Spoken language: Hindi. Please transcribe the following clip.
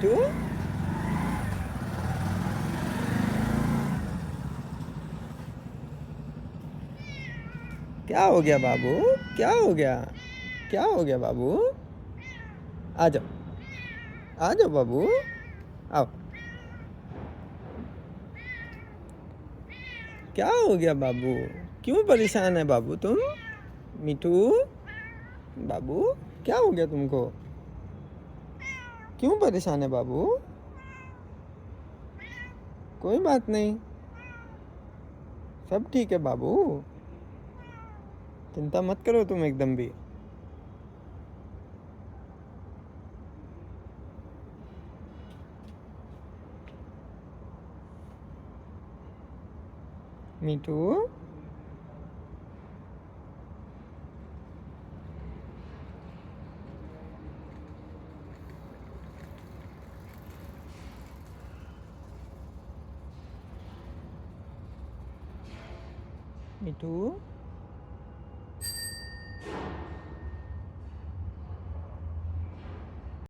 मीठू क्या हो गया बाबू? क्या हो गया? क्या हो गया बाबू? आ जाओ, आ जाओ बाबू, आओ। क्या हो गया बाबू? क्यों परेशान है बाबू तुम? मीठू बाबू, क्या हो गया तुमको? क्यों परेशान है बाबू? कोई बात नहीं, सब ठीक है बाबू, चिंता मत करो तुम एकदम भी। मीठू मीठू